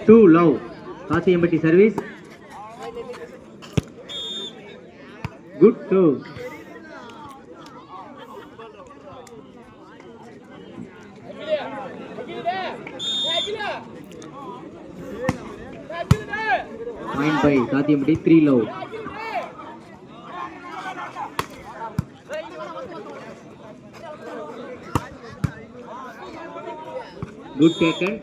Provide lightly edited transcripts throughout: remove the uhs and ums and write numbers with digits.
Too low. Kathiyambatti service. Good throw. Point by Kathiyambatti 3 low. Good taken.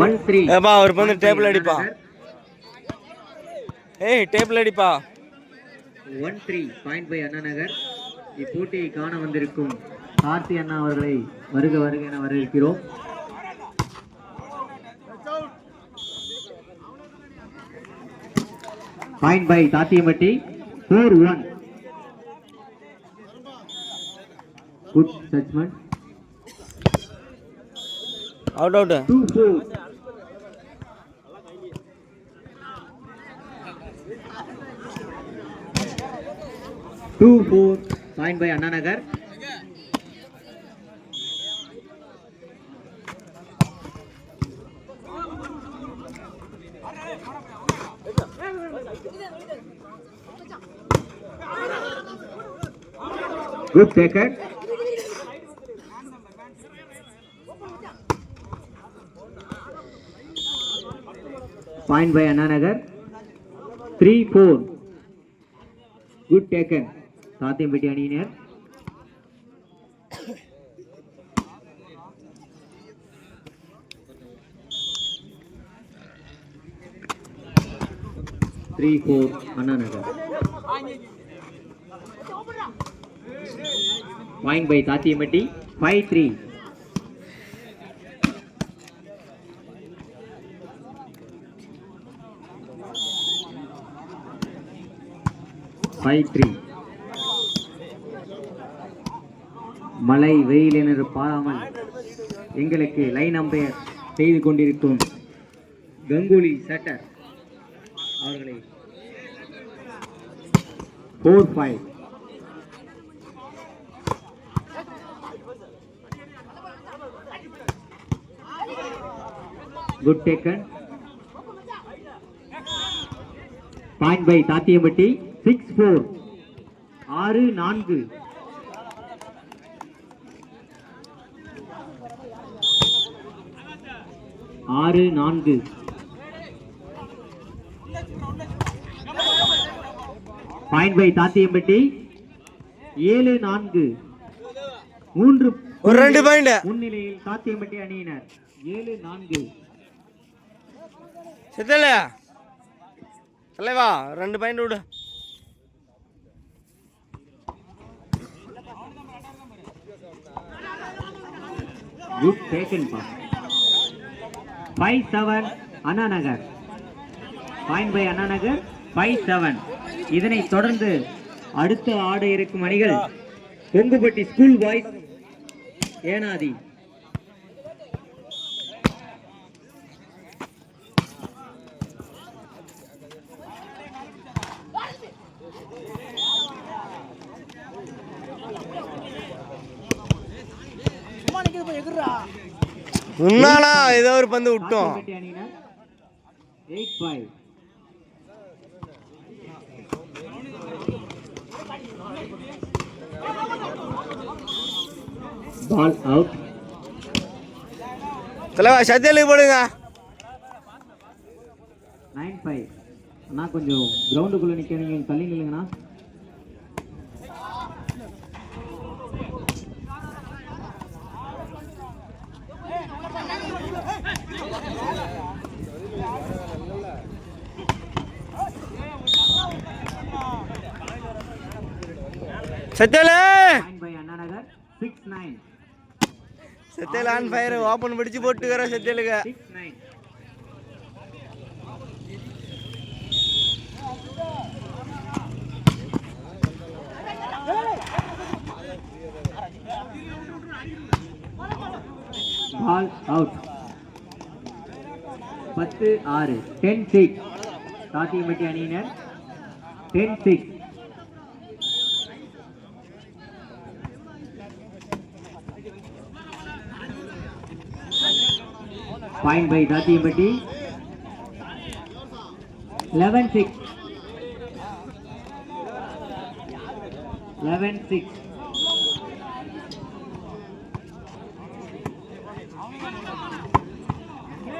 One three. ஏப்பா அவர் வந்து table அடிப்பா. ஏய் table அடிப்பா. 1-3 point by Anna நகர். இப்போட்டியை காண வந்திருக்கும் கார்த்தி அண்ணா அவர்களை வருக வருக என வரவேற்கிறோம். Point by Kathiyampatti 4-1. Good judgement. Out out. 2-4. Point by Anna Nagar. Good taken. Point by Anna Nagar. 3-4. Good taken. Kathiyambatti அணியினர். Anna Nagar. Point by Kathiyambatti 5-3. மழை வெயில் என பாராமல் எங்களுக்கு லைன் அம்பையர் செய்து கொண்டிருக்கும் கங்குலி சட்டர் அவர்களை 4-5. Good taken. Point by Kathiyambatti 6-4. 6-4. Point by Kathiyambatti 7-4. 3 ஒரு 2 பாயிண்ட் முன்னிலையில் காத்தியம்பட்டி அணியினர் 7-4. செத்தல தலைவா 2 பாயிண்ட் விடு. Good taken pass. 5-7 Anna Nagar. Point by Anna Nagar 5-7. இதனை தொடர்ந்து அடுத்த ஆட இருக்கும் அணிகள் கொங்குப்பட்டி ஸ்கூல் பாய்ஸ் ஏனாதி. முன்னாளா ஏதோ ஒரு பந்து விட்டோம். 8-5. Ball out. தலைவா சத்தியலுக்கு போடுங்க. 9-5. அண்ணா கொஞ்சம் கிரவுண்டுக்குள்ள நிக்க நீங்க தள்ளி நில்லுங்கண்ணா. சத்தியல பை அண்ணா நகர் 6-9. சத்தியல ஆன் ஃபயர் ஓபன் பிடிச்சு போட்டுக்கற சத்தியலுக்கு 6-9. Ball out. 10-6. 10-6. காத்தியம்பட்டி அணியினர் 10-6. Point by Thathiyampatti. 11-6. 11-6.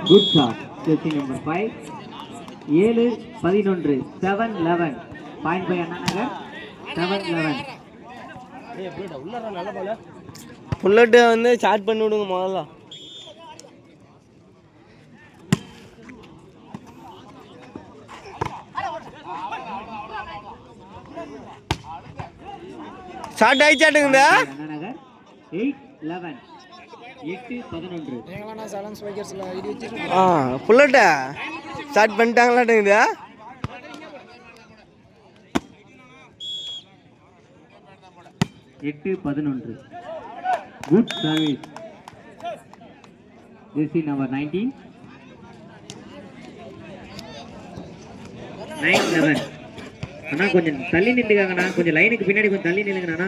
Good shot. Jersey number 5. 7-11. 7-11. Point by Anna Nagar. 7-11. Bullet வந்து ஸ்டார்ட் பண்ணி விடுங்க முதல்ல. ஸ்டார்ட் ஆயிச்சாட்டுங்க. அண்ணா நகர் 8-11. 8-11. புல்லட்ட ஸ்டார்ட் பண்ணிட்டாங்களாட்டுங்குதா. எட்டு 11. Good service. Jersey number 19. 9-11. அண்ணா கொஞ்சம் தள்ளி நின்றுக்காங்கண்ணா, கொஞ்சம் லைனுக்கு பின்னாடி கொஞ்சம் தள்ளி நில்லுங்கண்ணா.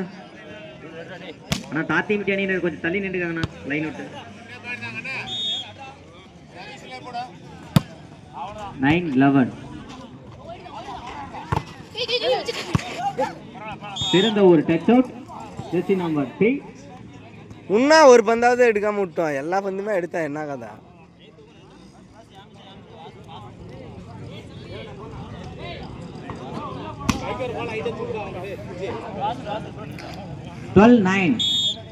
அண்ணா தாத்தியம்பட்டி அணியினர் கொஞ்சம் தள்ளி நின்றுக்காங்கண்ணா லைன் விட்டு. 9-11. சிறந்த ஒரு டச் அவுட். Jersey number 3. இன்னும் ஒரு பந்தாவது எடுக்காம விட்டோம். எல்லா பந்துமே எடுத்தா என்ன கதை.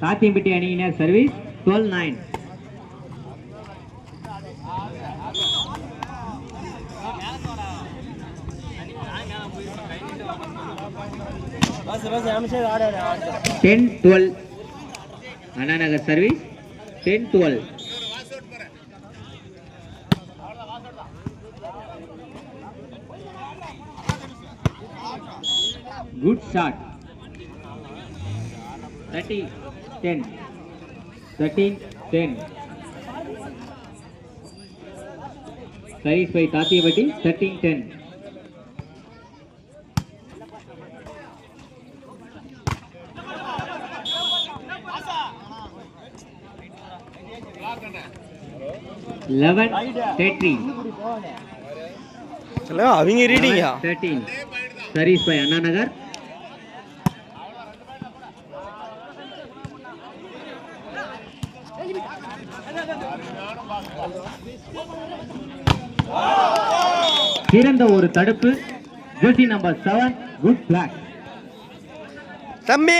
தாத்தியம்பட்டி அணியினர் service. 12-9. Anna Nagar service. 10-12. Good shot. 13-10. 13-10. Service by Thathiyampatti. 13-10. அவங்க leading 13. Service by Anna Nagar. சிறந்த ஒரு தடுப்பு. Jersey number 7. Good block. தம்பி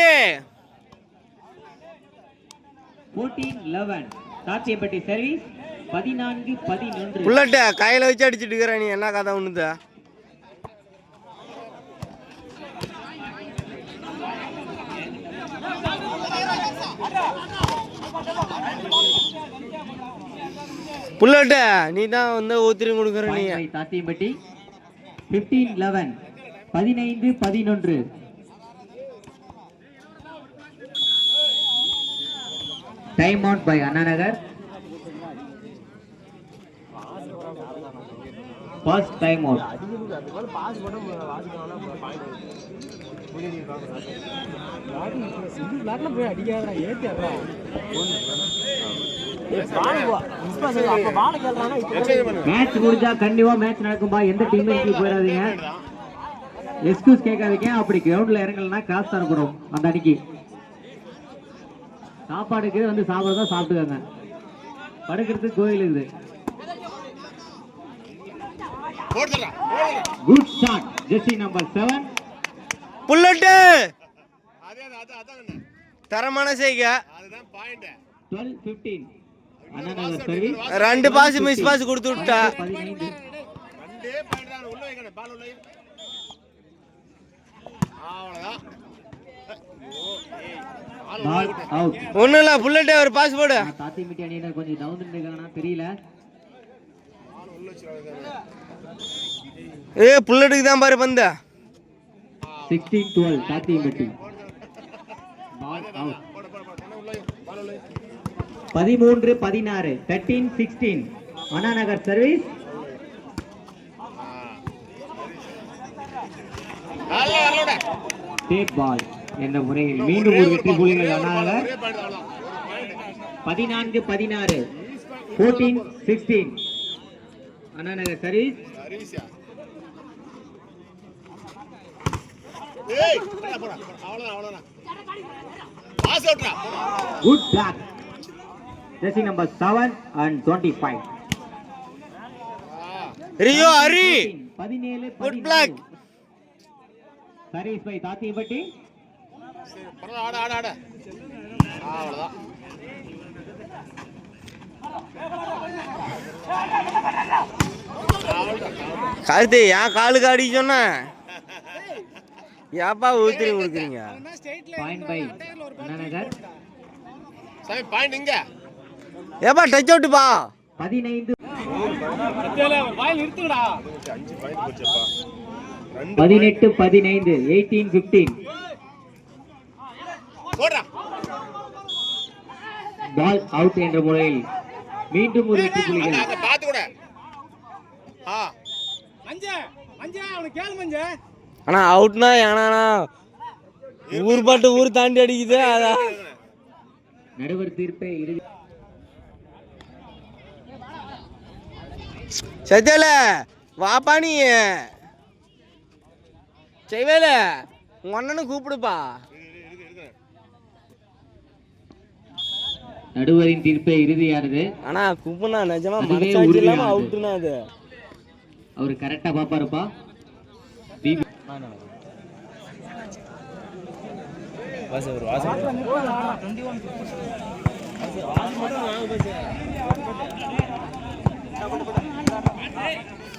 14-11. தாத்தியம்பட்டி சர்வீஸ். 14-11. புல்லட்ட கையில வச்சு அடிச்சுட்டு இருக்கிற நீ என்ன கதை ஒண்ணுதா. புல்லட்ட நீ தான் வந்து ஊத்திரி கொடுக்குற நீ. Thathiyampatti. 15-11. 15-11. Time out by Anna Nagar. First time out. Match முடிஞ்சா கண்டிப்பா மேட்ச் நடக்கும்பா. எந்த டீம் போயிடாதீங்க. எக்ஸ்கியூஸ் கேட்காதீங்க. அப்படி கிரவுண்ட்ல இறங்கலன்னா கிராஸ் தரப்படும் அந்த அன்னைக்கு. சாப்பாடுக்கு வந்து சாப்பிட்றதா சாப்பிட்டுக்காங்க. படுக்கிறதுக்கு கோயில் இருக்குது. Good shot. Jersey number 7. Bullet தரமான செய்க. 12-15. Anna Nagar service. 2 pass miss pass கொடுத்து விட்டா. 15. Ball out. ஒண்ணும் இல்ல புல்லட்டே ஒரு பாஸ் போடு. தாத்தியம்பட்டி அணியினர் கொஞ்சம் டவுன் இருக்காங்கன்னா தெரியல. புல்லட்டுக்கு தான் பாரு பந்த. 16-12. Thathiyampatti. Ball out. 13-16. 13-16. Anna Nagar service. Tap ball என்ற முறையில் மீண்டும் ஒரு வெற்றி புள்ளிகள் Anna Nagar. 14-16. 14-16. Anna Nagar service. Good block. Jersey number 7 and 25. Rio Hari 17. Good block. Service by Thathiyappatti. Karthi ஏன் காலுக்கு அடிக்க சொன்ன ஏப்பா ஊத்திரி கொடுக்குறீங்க? Point by Anna Nagar. ஏப்பா டச் அவுட்டுப்பா. 15. 18-15. பால் அவுட் என்ற முறையில் மீண்டும் ஒரு வெற்றி புள்ளிகள். ஆனா அவுட்னா ஏன்னா ஊர் பாட்டு ஊர் தாண்டி அடிக்குது. அதான் நடுவர் தீர்ப்பை இறுதி. சத்தியல வாப்பா நீ செய்வேல உங்க அண்ணனு கூப்பிடுப்பா. நடுவரின் தீர்ப்பை இறுதியானது. ஆனா கூப்பிடுனா நிஜமா மனசாட்சி இல்லாம அவுட்னா அது அவரு கரெக்டா பாப்பாருப்பா.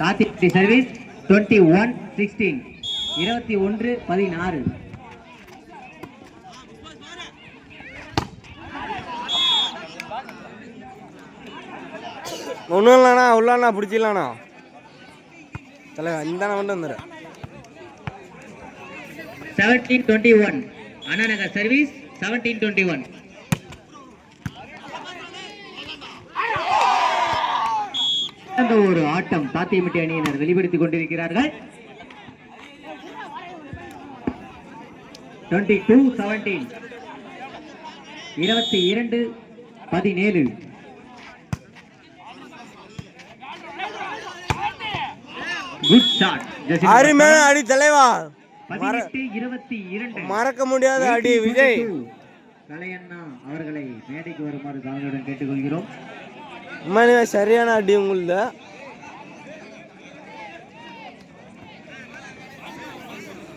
தாத்தி சர்வீஸ் 21-16. 21-16. ஒன்றும் இல்லைண்ணா உள்ளாண்ணா பிடிச்சிடலாண்ணா தலைவா இந்த மட்டும் வந்துடு. 17-21. அண்ணா நகர் சர்வீஸ் 17-21. அந்த ஒரு ஆட்டம் தாத்தியமிட்டி அணியினர் வெளிப்படுத்திக் கொண்டிருக்கிறார்கள். 22-17. 22-17. Good shot. அருமையான அடி தலைவா. 18-22. மறக்க முடியாத அடி விஜய். கலையண்ணா அவர்களை மேடைக்கு வருமாறு தாங்களுடன் கேட்டுக்கொள்கிறோம். உண்மையிலே சரியான அடி உங்களுது.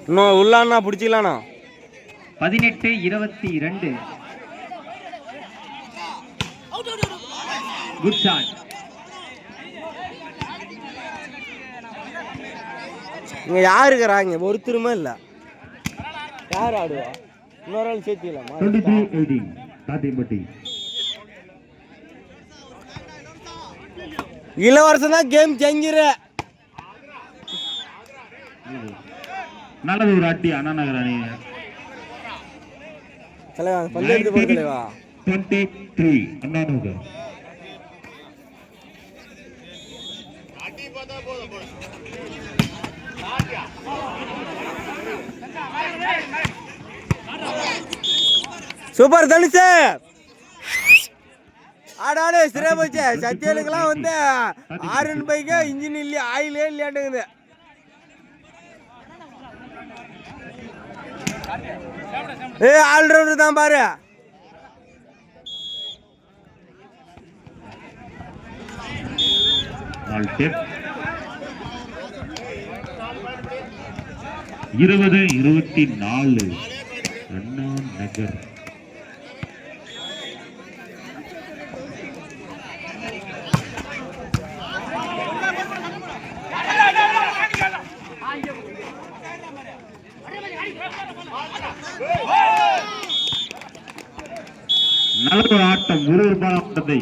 இன்னும் உள்ளாண்ணா பிடிச்சிக்கலாண்ணா. 18-22. Good shot. இங்க யாரு இருக்கிறாங்க? ஒருத்தருமே இல்ல. யார் ஆடுவா? இன்னொரு ஆள் சேர்த்திக்கலாமா? 23-18. தாத்தியம்பட்டி. இளவரசன் தான் கேம் சேஞ்சரு. நல்லது ஒரு அட்டி அண்ணா நகர் அணி. தலைவா பந்து எடுத்து போடு தலைவா. 23 அண்ணா நகர். சூப்பர் தனுஷ். ஆடாடு சிறை போச்சு. சத்தியலுக்கெல்லாம் வந்து ஆர்என் பைக்கு இன்ஜின் இல்லையா ஆயிலே இல்லையாட்டுங்குது. ஆல்ரவுண்டர் தான் பாரு. ஆல்டெப் 20-24 அண்ணா நகர். நல்ல ஒரு ஆட்டம், விறுவிறுப்பான ஆட்டத்தை